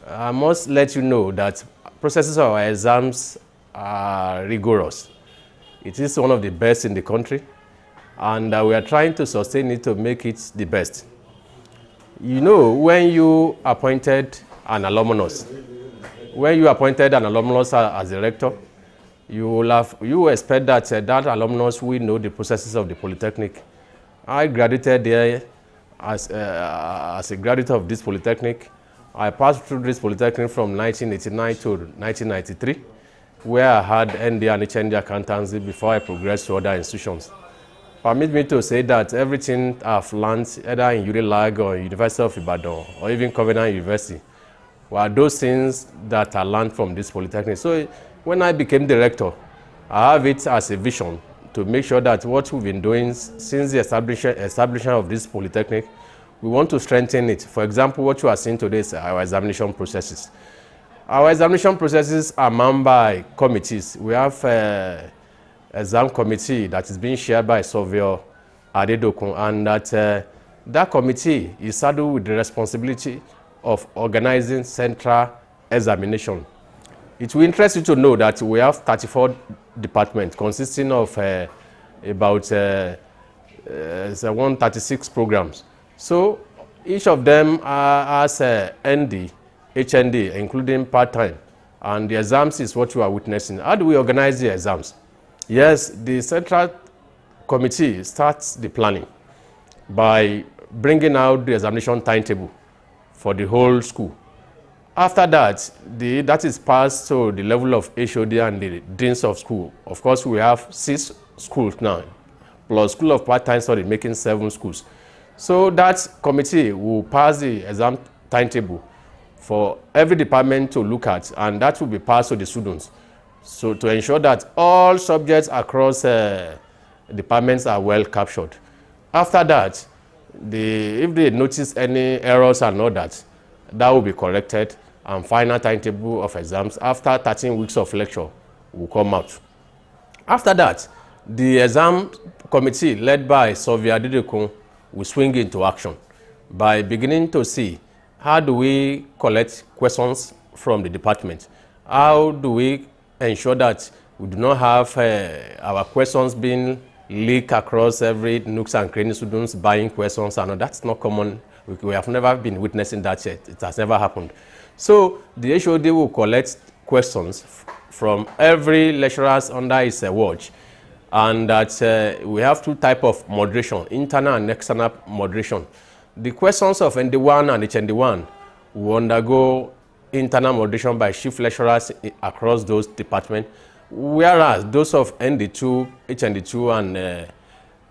I must let you know that processes of our exams are rigorous. It is one of the best in the country, and we are trying to sustain it to make it the best. You know, when you appointed an alumnus as a rector, you expect that that alumnus will know the processes of the Polytechnic. I graduated there as a graduate of this Polytechnic. I passed through this Polytechnic from 1989 to 1993, where I had ND and HND accountancy before I progressed to other institutions. Permit me to say that everything I've learned, either in UNILAG or University of Ibadan or even Covenant University, were those things that I learned from this Polytechnic. So when I became director, I have it as a vision to make sure that what we've been doing since the establishment of this Polytechnic, we want to strengthen it. For example, what you are seeing today is our examination processes. Our examination processes are manned by committees. We have an exam committee that is being chaired by Surveyor Adedokun, and that committee is saddled with the responsibility of organizing central examination. It will interest you to know that we have 34 departments consisting of about 136 programs. So each of them has ND, HND, including part-time, and the exams is what you are witnessing. How do we organize the exams? Yes, the central committee starts the planning by bringing out the examination timetable for the whole school. After that, that is passed to the level of HOD and the deans of school. Of course, we have 6 schools now, plus School of Part-Time Study, making 7 schools. So that committee will pass the exam timetable for every department to look at, and that will be passed to the students. So to ensure that all subjects across departments are well captured. After that, if they notice any errors and all that, that will be corrected, and final timetable of exams after 13 weeks of lecture will come out. After that, the exam committee led by Surveyor Adedokun will swing into action by beginning to see how do we collect questions from the department, how do we ensure that we do not have our questions being leaked across every nooks and crannies, students buying questions, and that's not common. We have never been witnessing that yet. It has never happened. So the HOD will collect questions from every lecturer under his watch, and that we have 2 types of moderation, internal and external moderation. The questions of ND1 and HND1 will undergo internal moderation by chief lecturers across those departments, whereas those of ND2, HND2, and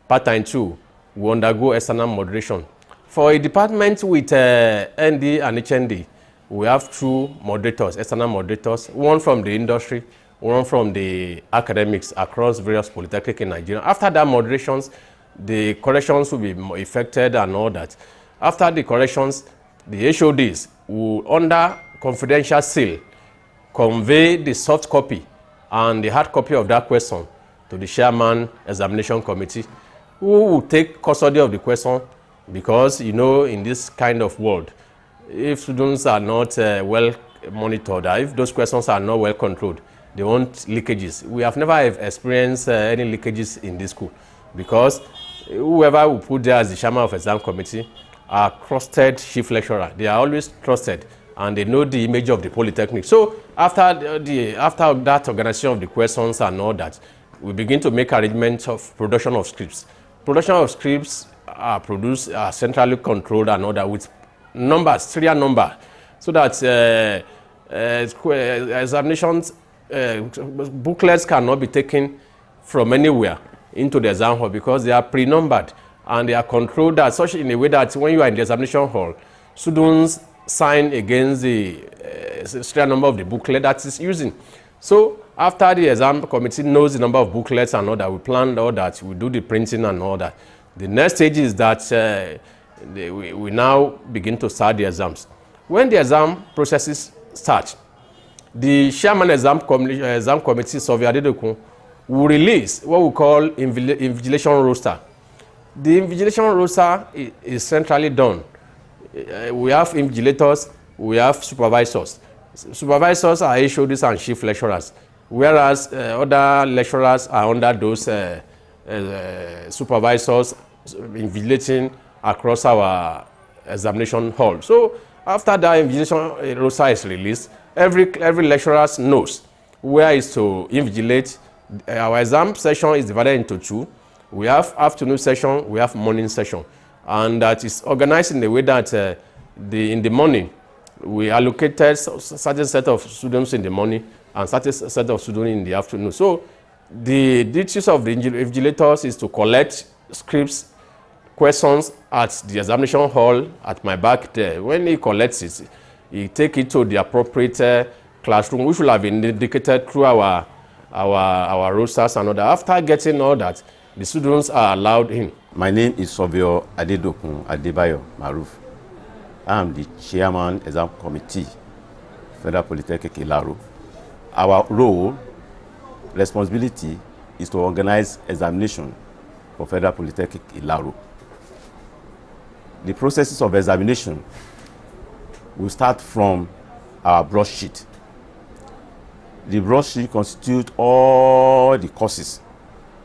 part-time 2 will undergo external moderation. For a department with ND and HND, we have 2 moderators, external moderators, one from the industry, one from the academics across various polytechnics in Nigeria. After that moderations, the corrections will be effected and all that. After the corrections, the HODs will, under confidential seal, convey the soft copy and the hard copy of that question to the chairman examination committee, who will take custody of the question, because you know, in this kind of world, if students are not well monitored, if those questions are not well controlled, they want leakages. We have never experienced any leakages in this school, because whoever we put there as the chairman of exam committee are trusted chief lecturer. They are always trusted, and they know the image of the Polytechnic. So after that organization of the questions and all that, we begin to make arrangements of production of scripts. Production of scripts are produced, are centrally controlled and all that, with numbers, serial number, so that examinations booklets cannot be taken from anywhere into the exam hall, because they are pre-numbered and they are controlled as such in a way that when you are in the examination hall, students sign against the serial number of the booklet that is using. So after the exam committee knows the number of booklets and all that, we plan all that, we do the printing and all that. The next stage is that we now begin to start the exams. When the exam processes start, the chairman exam committee, Surveyor Adedokun, will release what we call invigilation roster. The invigilation roster is centrally done. We have invigilators we have supervisors. Supervisors are HODs and chief lecturers, whereas other lecturers are under those supervisors invigilating across our examination hall. So after that invigilation roster is released, every lecturer knows where is to invigilate. Our exam session is divided into two. We have afternoon session, we have morning session, and that is organized in the way that in the morning we allocated certain set of students in the morning and certain set of students in the afternoon. So the duties of the invigilators is to collect scripts, questions at the examination hall at my back there. When he collects it, he take it to the appropriate classroom, which will have been indicated through our rosters and all that. After getting all that, the students are allowed in. My name is Sobio Adedokun Adebayo Maruf. I am the chairman exam committee, Federal Polytechnic Ilaro. Our role, responsibility, is to organize examination for Federal Polytechnic Ilaro. The processes of examination will start from our broadsheet. The broadsheet constitutes all the courses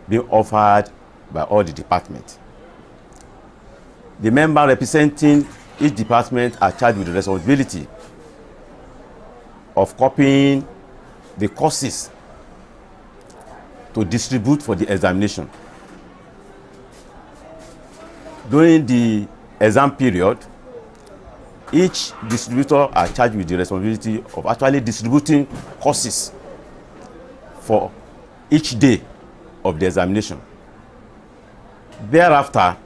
being offered by all the departments. The member representing each department are charged with the responsibility of copying the courses to distribute for the examination. During the exam period, each distributor are charged with the responsibility of actually distributing courses for each day of the examination. Thereafter,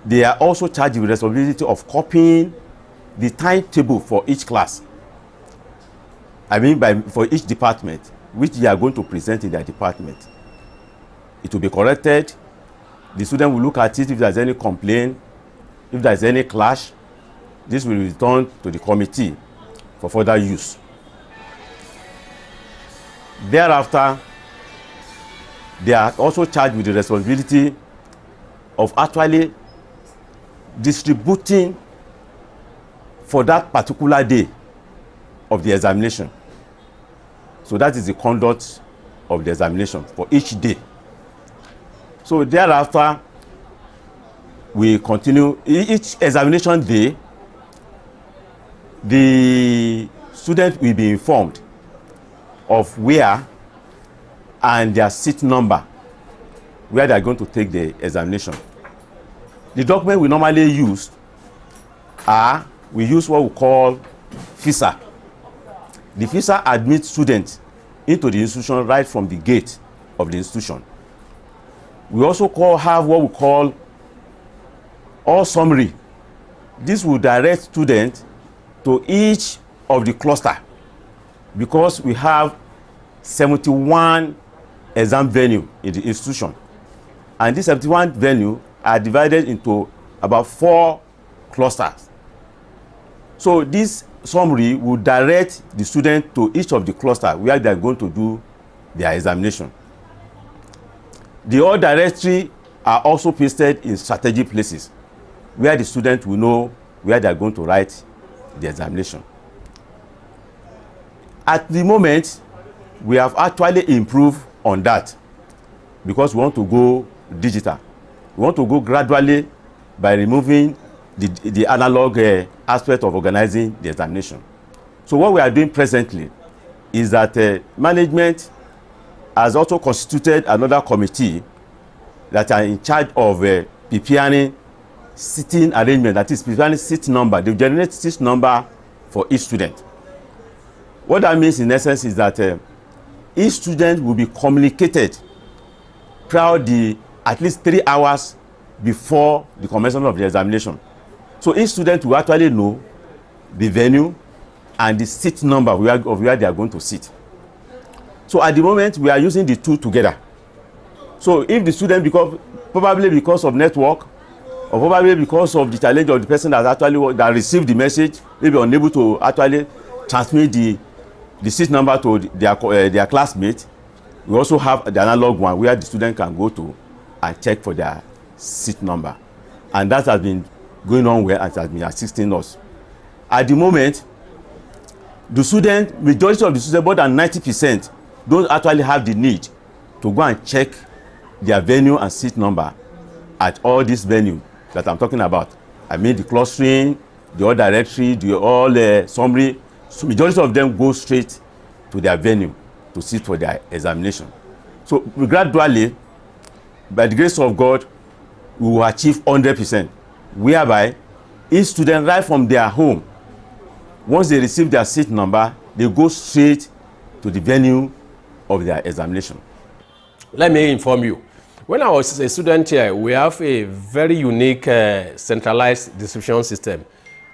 they are also charged with the responsibility of copying the timetable for each class. I mean for each department, which they are going to present in their department. It will be corrected. The student will look at it if there is any complaint, if there is any clash. This will be returned to the committee for further use. Thereafter, they are also charged with the responsibility of actually distributing for that particular day of the examination. So that is the conduct of the examination for each day. So thereafter, we continue. Each examination day, the student will be informed of where and their seat number, where they are going to take the examination. The document we normally use we use what we call visa. The visa admits students into the institution right from the gate of the institution. We also have what we call all summary. This will direct students to each of the cluster, because we have 71 exam venue in the institution, and these 71 venue are divided into about 4 clusters. So this summary will direct the student to each of the cluster where they are going to do their examination. The all directory are also pasted in strategic places where the student will know where they are going to write the examination. At the moment, we have actually improved on that because we want to go digital. We want to go gradually by removing the analog aspect of organizing the examination. So what we are doing presently is that management has also constituted another committee that are in charge of preparing seating arrangement, that is preparing seat number. They generate seat number for each student. What that means in essence is that each student will be communicated prior at least 3 hours before the commencement of the examination. So each student will actually know the venue and the seat number of where they are going to sit. So at the moment, we are using the two together. So if the student, probably because of network, or probably because of the challenge of the person that received the message, maybe unable to actually transmit the seat number to their classmates, we also have the analog one where the student can go to and check for their seat number. And that has been going on well and has been assisting us. At the moment, the student, majority of the students, more than 90%, don't actually have the need to go and check their venue and seat number at all these venues that I'm talking about. I mean the clustering, the all directory, the all summary. So majority of them go straight to their venue to sit for their examination. So we gradually, by the grace of God, we will achieve 100%, whereby each student right from their home, once they receive their seat number, they go straight to the venue of their examination. Let me inform you. When I was a student here, we have a very unique centralized distribution system.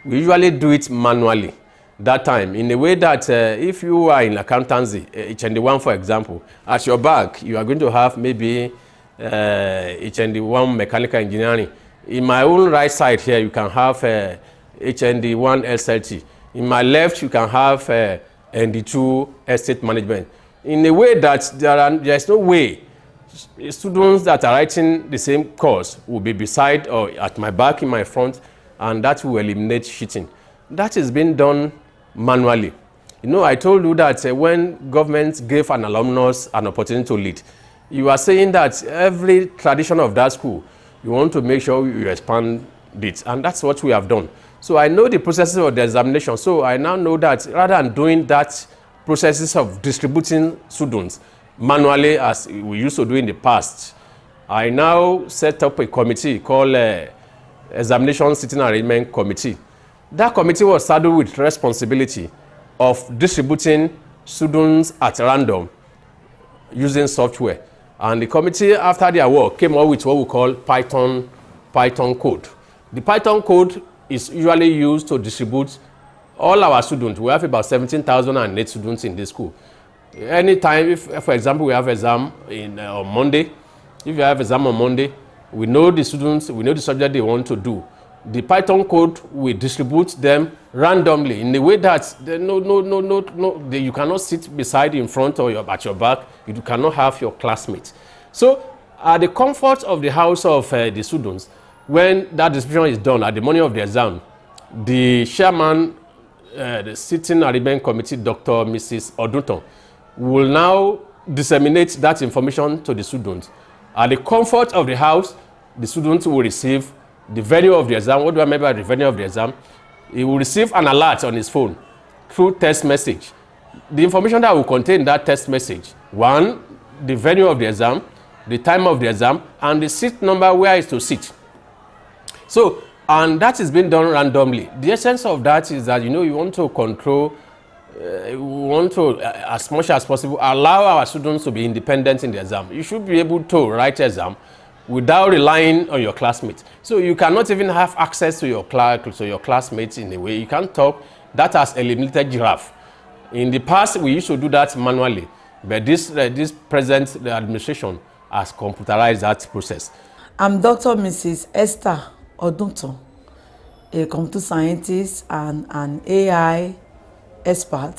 We usually do it manually that time, in a way that if you are in accountancy, HND1 for example, at your back, you are going to have maybe HND1 mechanical engineering. In my own right side here, you can have HND1 SLT. In my left, you can have ND2 estate management. In a way that there is no way students that are writing the same course will be beside or at my back, in my front, and that will eliminate cheating. That is being done manually. You know, I told you that when government gave an alumnus an opportunity to lead, you are saying that every tradition of that school, you want to make sure you expand it, and that's what we have done. So I know the processes of the examination, so I now know that rather than doing that processes of distributing students manually as we used to do in the past, I now set up a committee called Examination Sitting Arrangement Committee. That committee was saddled with responsibility of distributing students at random using software. And the committee, after their work, came up with what we call Python code. The Python code is usually used to distribute all our students. We have about 17,008 students in this school. Anytime, if for example we have exam on Monday, if you have exam on Monday, we know the students, we know the subject they want to do. The Python code will distribute them randomly in a way that you cannot sit beside, in front, or at your back. You cannot have your classmates. So at the comfort of the house of the students, when that distribution is done at the morning of the exam, the chairman, the sitting arrangement committee, Dr. Mrs. Odunton, will now disseminate that information to the students. At the comfort of the house, the students will receive the venue of the exam. What do I mean by the venue of the exam? He will receive an alert on his phone through text message. The information that will contain that text message: one, the venue of the exam, the time of the exam, and the seat number where is to sit. So, and that is being done randomly. The essence of that is that, you know, you want to control, we want to, as much as possible, allow our students to be independent in the exam. You should be able to write exam without relying on your classmates. So you cannot even have access to your classmates in a way. You can't talk. That has eliminated giraffe. In the past, we used to do that manually, but this present administration has computerized that process. I'm Dr. Mrs. Esther Odunton, a computer scientist and an AI expert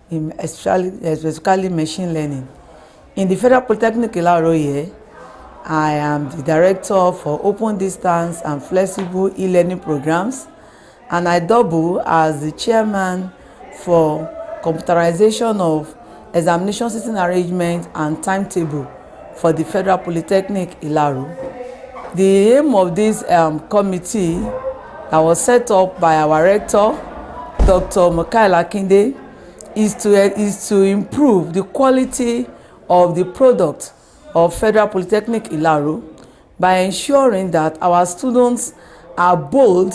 in especially machine learning. In the Federal Polytechnic Ilaro here, I am the director for open distance and flexible e-learning programs, and I double as the chairman for computerization of examination system arrangement and timetable for the Federal Polytechnic Ilaro. The aim of this committee that was set up by our rector, Dr. Michael Akinde, is to improve the quality of the product of Federal Polytechnic Ilaro by ensuring that our students are bold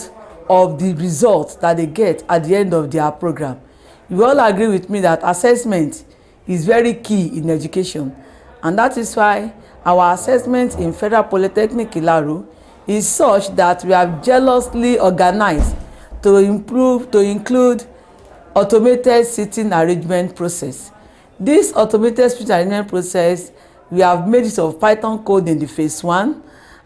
of the results that they get at the end of their program. You all agree with me that assessment is very key in education, and that is why our assessment in Federal Polytechnic Ilaro is such that we have jealously organized to include automated sitting arrangement process. This automated sitting arrangement process, we have made use of Python code in the phase 1,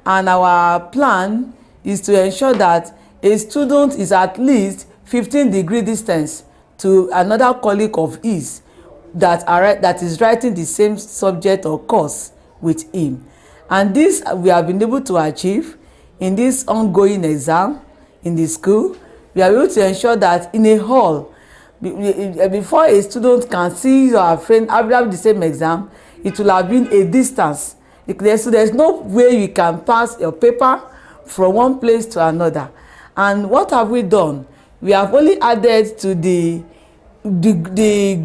and our plan is to ensure that a student is at least 15-degree distance to another colleague of his that is writing the same subject or course with him. And this we have been able to achieve in this ongoing exam in the school, we are able to ensure that in a hall, before a student can see your friend after the same exam, it will have been a distance. So there's no way you can pass your paper from one place to another. And what have we done? We have only added to the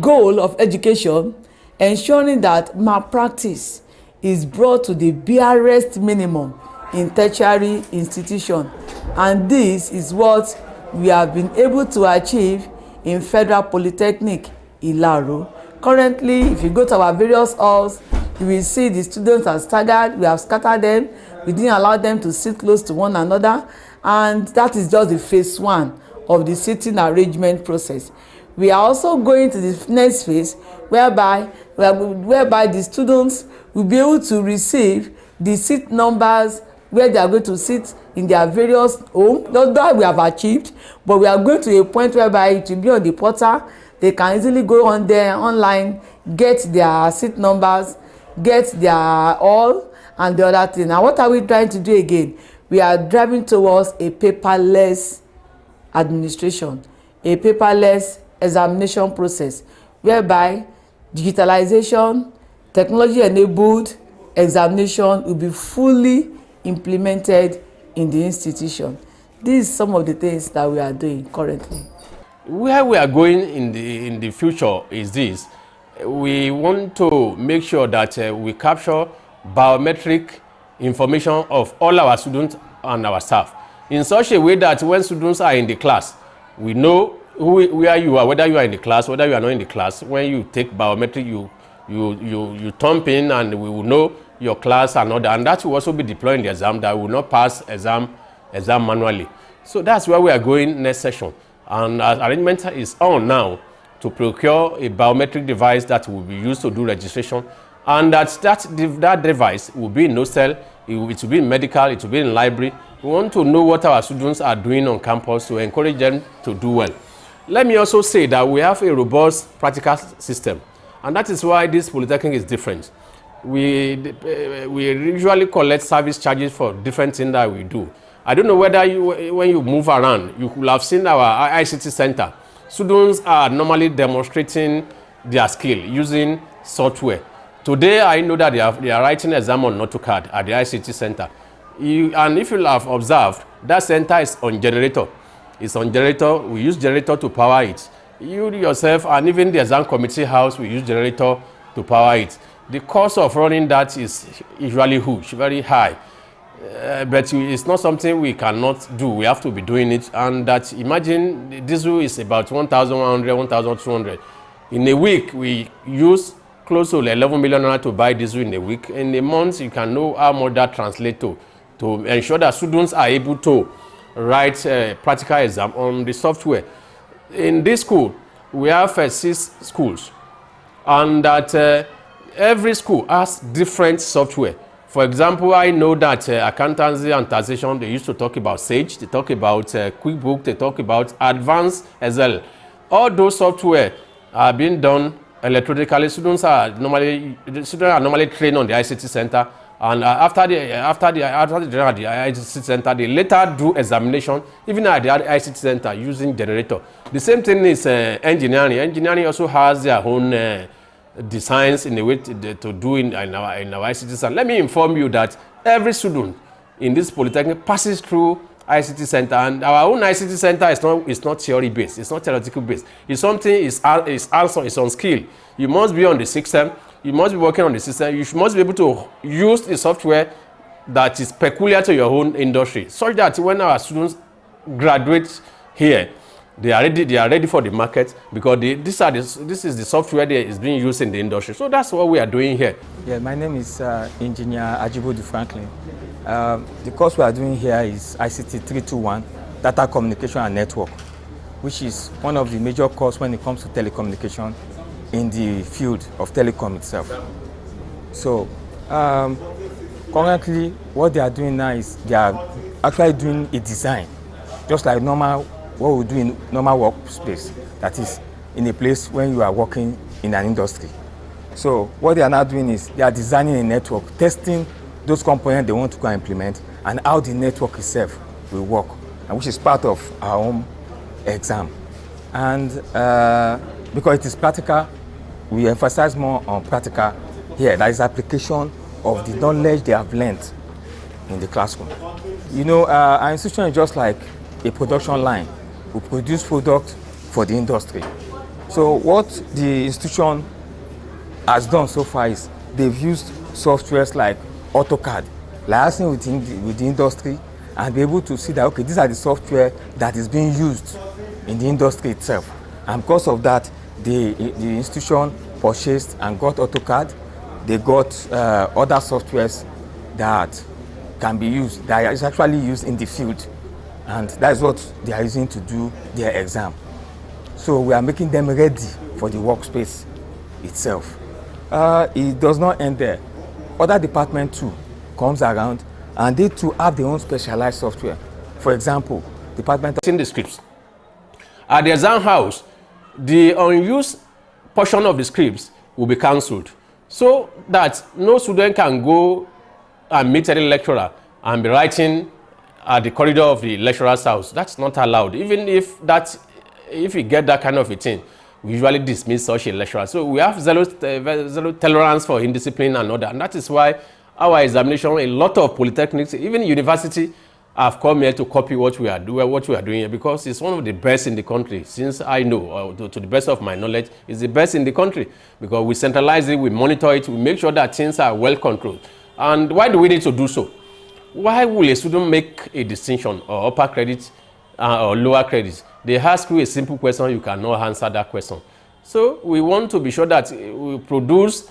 goal of education, ensuring that malpractice is brought to the barest minimum in tertiary institution. And this is what we have been able to achieve in Federal Polytechnic Ilaro. Currently, if you go to our various halls, you will see the students are staggered. We have scattered them. We didn't allow them to sit close to one another. And that is just the phase 1 of the seating arrangement process. We are also going to the next phase whereby the students will be able to receive the seat numbers where they are going to sit in their various homes. Not that we have achieved, but we are going to a point whereby it will be on the portal. They can easily go on there online, get their seat numbers, get their all and the other thing. Now, what are we trying to do again? We are driving towards a paperless administration, a paperless examination process, whereby digitalization, technology-enabled examination will be fully implemented in the institution. These are some of the things that we are doing currently. Where we are going in the future is this. We want to make sure that we capture biometric information of all our students and our staff in such a way that when students are in the class, we know where you are, whether you are in the class, whether you are not in the class. When you take biometric, you thump in and we will know your class and all that. And that will also be deployed in the exam, that will not pass exam manually. So that's where we are going next session. And arrangement is on now to procure a biometric device that will be used to do registration. And that device will be in hostel, it will be in medical, it will be in library. We want to know what our students are doing on campus to encourage them to do well. Let me also say that we have a robust practical system, and that is why this polytechnic is different. We usually collect service charges for different things that we do. I don't know whether when you move around, you could have seen our ICT center. Students are normally demonstrating their skill using software. Today, I know that they are writing an exam on AutoCAD at the ICT center. And if you have observed, that center is on generator. It's on generator. We use generator to power it. You yourself and even the exam committee house, we use generator to power it. The cost of running that is usually huge, very high. But it's not something we cannot do. We have to be doing it. And that, imagine, diesel is about 1,100, 1,200. In a week, we use close to 11 million naira to buy diesel in a week. In a month, you can know how much that translates to ensure that students are able to write a practical exam on the software. In this school, we have 6 schools, and that every school has different software. For example, I know that accountancy and taxation, they used to talk about Sage, they talk about QuickBook, they talk about Advanced Excel. All those software are being done electronically. Students are normally trained on the ICT center, and after the ICT center, they later do examination even at the ICT center using generator. The same thing is engineering. Engineering also has their own designs in a way to do in our ICT center. Let me inform you that every student in this polytechnic passes through ICT center, and our own ICT center is not theory based, it's not theoretical based. It's something is hands-on, it's on skill. You must be on the system, you must be working on the system, you must be able to use the software that is peculiar to your own industry, such that when our students graduate here, they are ready for the market, because this is the software that is being used in the industry. So that's what we are doing here. Yeah, my name is Engineer Ajibodu Franklin. The course we are doing here is ICT 321, Data Communication and Network, which is one of the major courses when it comes to telecommunication in the field of telecom itself. So currently what they are doing now is they are actually doing a design, just like what we do in normal workspace, that is in a place when you are working in an industry. So what they are now doing is they are designing a network, testing those components they want to go and implement, and how the network itself will work, and which is part of our own exam. And because it is practical, we emphasize more on practical here. That is application of the knowledge they have learned in the classroom. You know, our institution is just like a production line. We produce product for the industry. So what the institution has done so far is they've used softwares like AutoCAD, liaising with the industry, and be able to see that, okay, these are the software that is being used in the industry itself. And because of that, the institution purchased and got AutoCAD. They got other softwares that can be used, that is actually used in the field. And that is what they are using to do their exam. So we are making them ready for the workspace itself. It does not end there. Other department too comes around, and they too have their own specialized software. For example, department in the scripts. At the exam house, the unused portion of the scripts will be cancelled, so that no student can go and meet any lecturer and be writing at the corridor of the lecturer's house. That's not allowed. Even if you get that kind of a thing, we usually dismiss such a lecturer. So we have zero tolerance for indiscipline and all that. And that is why our examination, a lot of polytechnics, even university, have come here to copy what we are doing here, because it's one of the best in the country. Since I know, to the best of my knowledge, it's the best in the country, because we centralize it, we monitor it, we make sure that things are well controlled. And why do we need to do so? Why will a student make a distinction or upper credit or lower credit? They ask you a simple question, you cannot answer that question. So we want to be sure that we produce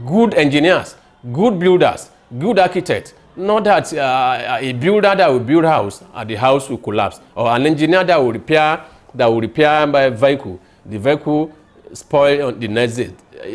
good engineers, good builders, good architects. Not that a builder that will build a house and the house will collapse, or an engineer that will repair my vehicle, the vehicle spoil on the next day,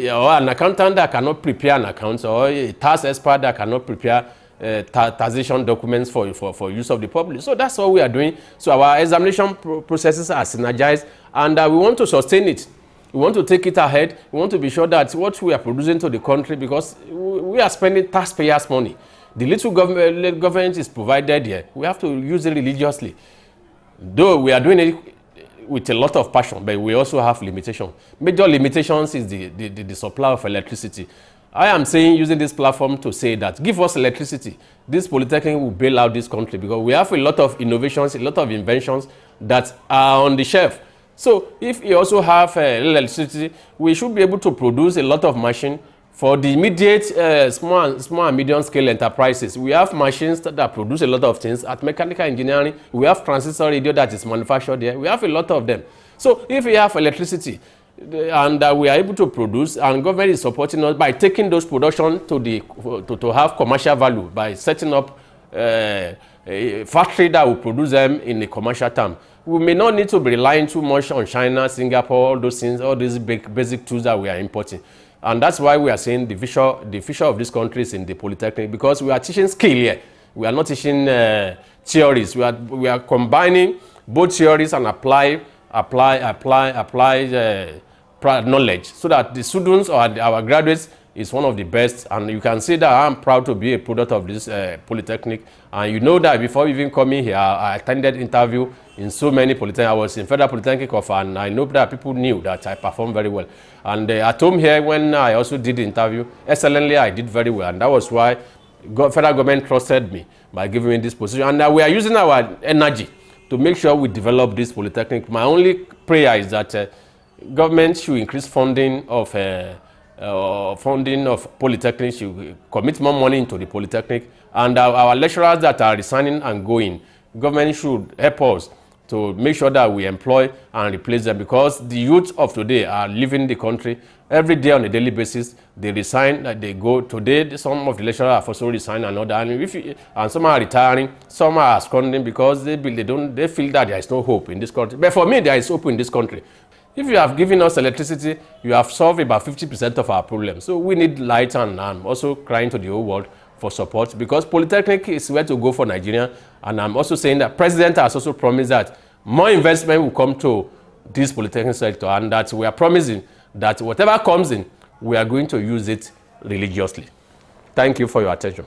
or an accountant that cannot prepare an account, or a tax expert that cannot prepare taxation documents for use of the public. So that's what we are doing. So our examination processes are synergized, and we want to sustain it. We want to take it ahead. We want to be sure that what we are producing to the country, because we are spending taxpayers' money. The little government is provided here. We have to use it religiously. Though we are doing it with a lot of passion, but we also have limitations. Major limitations is the supply of electricity. I am saying, using this platform to say that, give us electricity. This polytechnic will bail out this country, because we have a lot of innovations, a lot of inventions that are on the shelf. So if you also have electricity, we should be able to produce a lot of machines for the immediate small and medium scale enterprises. We have machines that produce a lot of things. At mechanical engineering, we have transistor radio that is manufactured there. We have a lot of them. So if we have electricity and we are able to produce, and government is supporting us by taking those production to have commercial value, by setting up a factory that will produce them in a commercial term. We may not need to be relying too much on China, Singapore, all those things, all these basic tools that we are importing. And that's why we are saying the future of this country is in the polytechnic, because we are teaching skill here. We are not teaching theories. We are combining both theories and apply knowledge, so that the students or our graduates is one of the best. And you can see that I'm proud to be a product of this polytechnic. And you know that before even coming here, I attended interview in so many polytechnics. I was in Federal Polytechnic of, and I know that people knew that I performed very well. And at home here, when I also did the interview, excellently, I did very well. And that was why federal government trusted me by giving me this position. And we are using our energy to make sure we develop this polytechnic. My only prayer is that government should increase funding of polytechnics, should commit more money into the polytechnic, and our lecturers that are resigning and going, government should help us to make sure that we employ and replace them, because the youth of today are leaving the country every day on a daily basis. They resign, they go. Today, some of the lecturers have also resigned and other, and some are retiring, some are absconding because they feel that there is no hope in this country. But for me, there is hope in this country. If you have given us electricity, you have solved about 50% of our problems. So we need light, and I'm also crying to the whole world for support, because polytechnic is where to go for Nigeria. And I'm also saying that President has also promised that more investment will come to this polytechnic sector, and that we are promising that whatever comes in, we are going to use it religiously. Thank you for your attention.